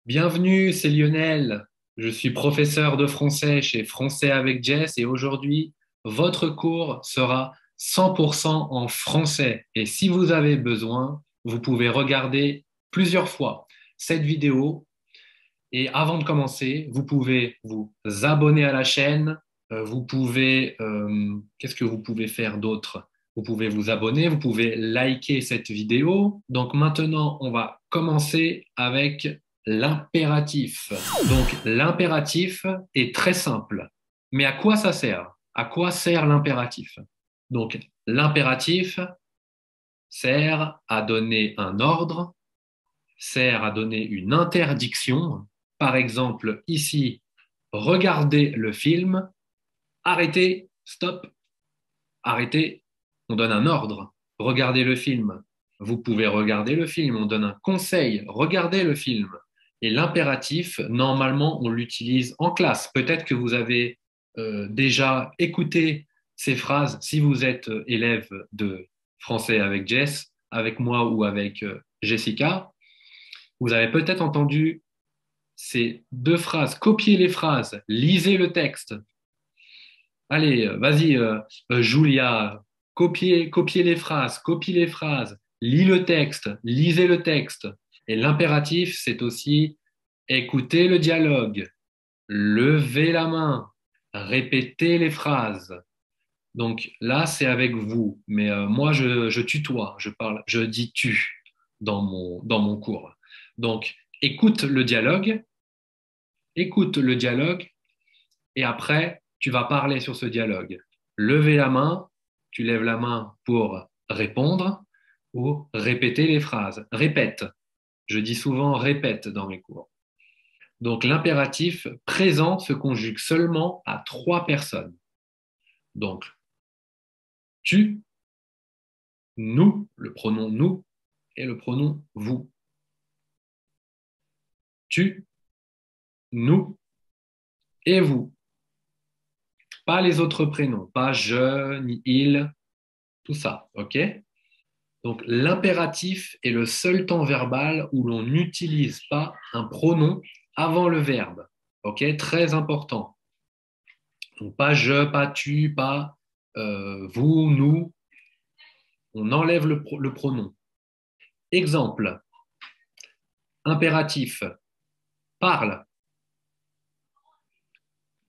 Bienvenue, c'est Lionel. Je suis professeur de français chez Français avec Jess et aujourd'hui, votre cours sera 100% en français. Et si vous avez besoin, vous pouvez regarder plusieurs fois cette vidéo. Et avant de commencer, vous pouvez vous abonner à la chaîne. Qu'est-ce que vous pouvez faire d'autre? Vous pouvez vous abonner, vous pouvez liker cette vidéo. Donc maintenant, on va commencer avec l'impératif. Donc l'impératif est très simple. Mais à quoi ça sert? À quoi sert l'impératif? Donc l'impératif sert à donner un ordre, sert à donner une interdiction. Par exemple, ici, regardez le film, arrêtez, stop, arrêtez, on donne un ordre, regardez le film. Vous pouvez regarder le film, on donne un conseil, regardez le film. Et l'impératif, normalement, on l'utilise en classe. Peut-être que vous avez déjà écouté ces phrases si vous êtes élève de français avec Jess, avec moi ou avec Jessica. Vous avez peut-être entendu ces deux phrases. Copiez les phrases, lisez le texte. Allez, vas-y, Julia, copiez les phrases, copie les phrases, lis le texte, lisez le texte. Et l'impératif, c'est aussi écouter le dialogue, lever la main, répéter les phrases. Donc là, c'est avec vous, mais moi, je tutoie, je parle, je dis tu dans mon cours. Donc, écoute le dialogue, et après, tu vas parler sur ce dialogue. Lever la main, tu lèves la main pour répondre ou répéter les phrases. Répète. Je dis souvent répète dans mes cours. Donc l'impératif présent se conjugue seulement à trois personnes. Donc tu, nous, le pronom nous et le pronom vous. Tu, nous et vous. Pas les autres prénoms, pas je ni il, tout ça, ok? Donc, l'impératif est le seul temps verbal où l'on n'utilise pas un pronom avant le verbe. OK? Très important. Donc, pas je, pas tu, pas vous, nous. On enlève le pronom. Exemple. Impératif. Parle.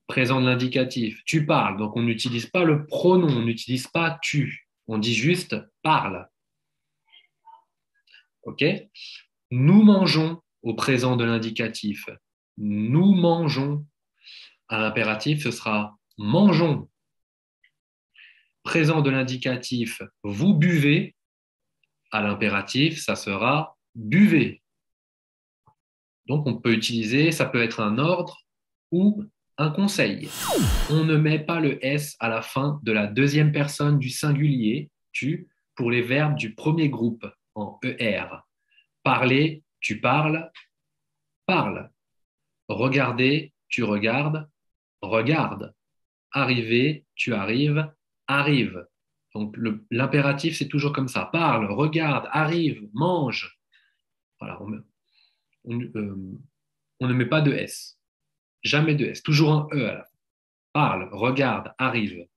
Présent de l'indicatif. Tu parles. Donc, on n'utilise pas le pronom. On n'utilise pas tu. On dit juste parle. OK? Nous mangeons au présent de l'indicatif. Nous mangeons. À l'impératif, ce sera mangeons. Présent de l'indicatif, vous buvez. À l'impératif, ça sera buvez. Donc, on peut utiliser, ça peut être un ordre ou un conseil. On ne met pas le S à la fin de la deuxième personne du singulier, tu, pour les verbes du premier groupe en ER. Parler, tu parles, parle. Regarder, tu regardes, regarde. Arriver, tu arrives, arrive. Donc l'impératif, c'est toujours comme ça. Parle, regarde, arrive, mange. Voilà, on ne met pas de S. Jamais de S. Toujours un E à la fin. Parle, regarde, arrive.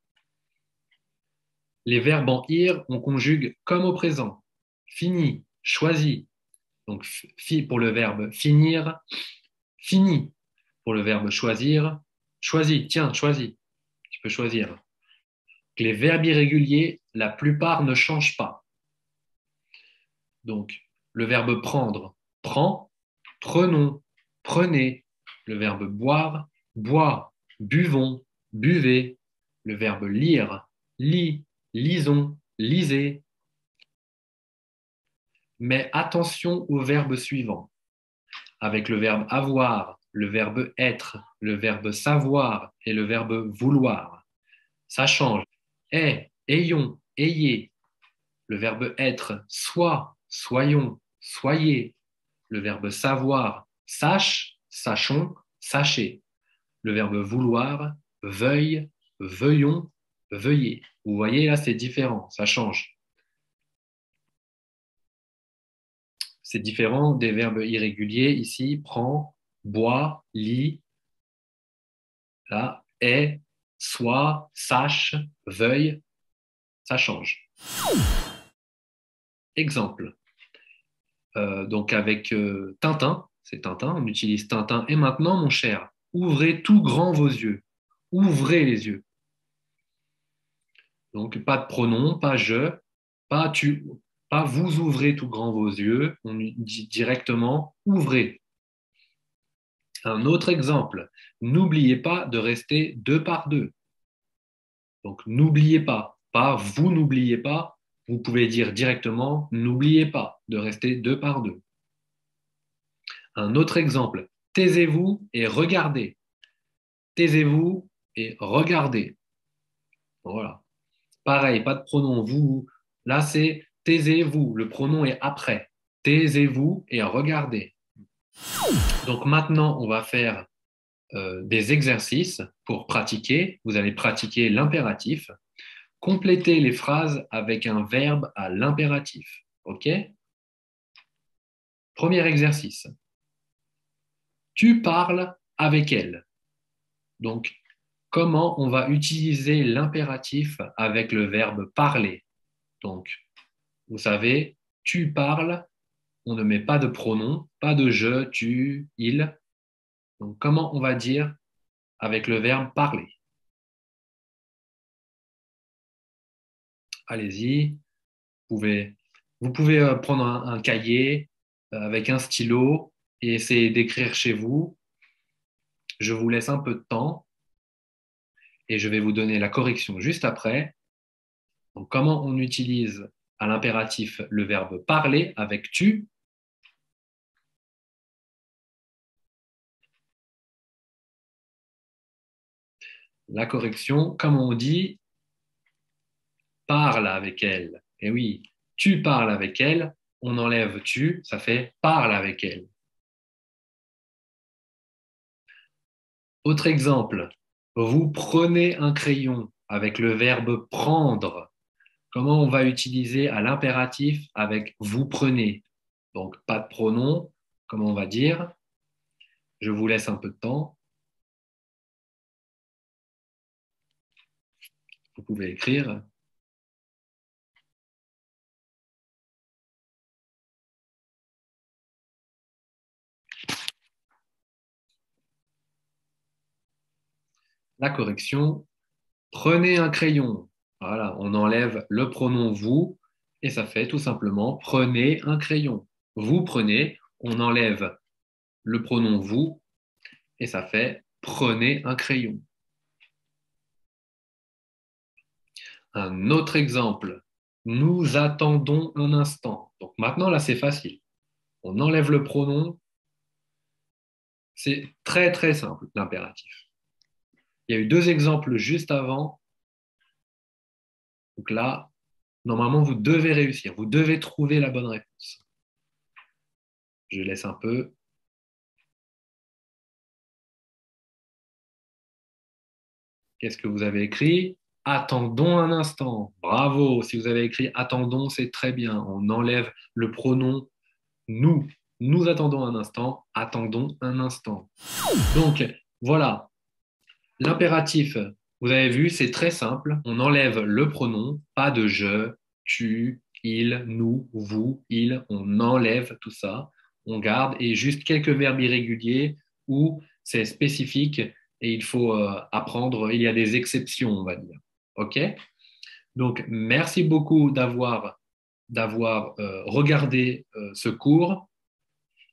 Les verbes en ir, on conjugue comme au présent. Fini, choisi. Donc pour le verbe finir, fini. Pour le verbe choisir, choisi. Tiens, choisis. Tu peux choisir. Les verbes irréguliers, la plupart ne changent pas. Donc, le verbe prendre, prend, prenons, prenez. Le verbe boire, bois, buvons, buvez. Le verbe lire, lis, lisons, lisez. Mais attention au verbe suivant. Avec le verbe avoir, le verbe être, le verbe savoir et le verbe vouloir. Ça change. Est, ayons, ayez. Le verbe être, soit, soyons, soyez. Le verbe savoir, sache, sachons, sachez. Le verbe vouloir, veuille, veuillons, veuillez. Vous voyez, là, c'est différent, ça change. C'est différent des verbes irréguliers. Ici, prend, boit, lit, là, est, soit, sache, veuille, ça change. Exemple. Donc avec Tintin, c'est Tintin, on utilise Tintin. Et maintenant, mon cher, ouvrez tout grand vos yeux. Ouvrez les yeux. Donc pas de pronom, pas je, pas tu, pas vous ouvrez tout grand vos yeux. On dit directement ouvrez. Un autre exemple, n'oubliez pas de rester deux par deux. Donc n'oubliez pas vous n'oubliez pas. Vous pouvez dire directement n'oubliez pas de rester deux par deux. Un autre exemple, taisez-vous et regardez. Taisez-vous et regardez. Voilà. Pareil, pas de pronom vous. Là, c'est taisez-vous. Le pronom est après. Taisez-vous et regardez. Donc maintenant, on va faire des exercices pour pratiquer. Vous allez pratiquer l'impératif. Complétez les phrases avec un verbe à l'impératif. OK? Premier exercice. Tu parles avec elle. Donc, comment on va utiliser l'impératif avec le verbe parler? Donc, vous savez, tu parles, on ne met pas de pronom, pas de je, tu, il. Donc, comment on va dire avec le verbe parler? Allez-y, vous pouvez prendre un cahier avec un stylo et essayer d'écrire chez vous. Je vous laisse un peu de temps et je vais vous donner la correction juste après. Donc, comment on utilise à l'impératif le verbe parler avec tu? La correction, comme on dit, parle avec elle. Et oui, tu parles avec elle, on enlève tu, ça fait parle avec elle. Autre exemple, vous prenez un crayon avec le verbe prendre. Comment on va utiliser à l'impératif avec vous prenez? Donc, pas de pronom, comment on va dire? Je vous laisse un peu de temps. Vous pouvez écrire. La correction, prenez un crayon. Voilà, on enlève le pronom vous et ça fait tout simplement prenez un crayon. Vous prenez, on enlève le pronom vous et ça fait prenez un crayon. Un autre exemple, nous attendons un instant. Donc maintenant, là, c'est facile. On enlève le pronom. C'est très, très simple, l'impératif. Il y a eu deux exemples juste avant. Donc là, normalement, vous devez réussir. Vous devez trouver la bonne réponse. Je laisse un peu. Qu'est-ce que vous avez écrit? Attendons un instant. Bravo. Si vous avez écrit attendons, c'est très bien. On enlève le pronom nous. Nous attendons un instant. Attendons un instant. Donc, voilà. L'impératif, vous avez vu, c'est très simple. On enlève le pronom, pas de je, tu, il, nous, vous, il. On enlève tout ça. On garde et juste quelques verbes irréguliers où c'est spécifique et il faut apprendre. Il y a des exceptions, on va dire. OK? Donc, merci beaucoup d'avoir regardé ce cours.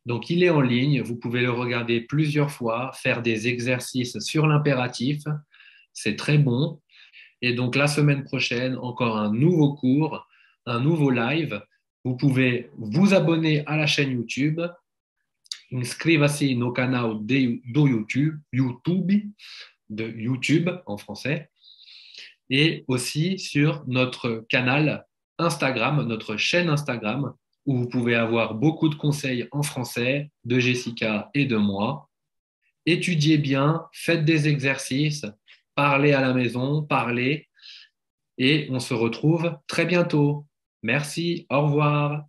Donc, il est en ligne. Vous pouvez le regarder plusieurs fois, faire des exercices sur l'impératif. C'est très bon. Et donc, la semaine prochaine, encore un nouveau cours, un nouveau live. Vous pouvez vous abonner à la chaîne YouTube. Inscrivasi no canal do YouTube en français. Et aussi sur notre canal Instagram, notre chaîne Instagram, où vous pouvez avoir beaucoup de conseils en français de Jessica et de moi. Étudiez bien, faites des exercices, parlez à la maison, parlez, et on se retrouve très bientôt. Merci, au revoir.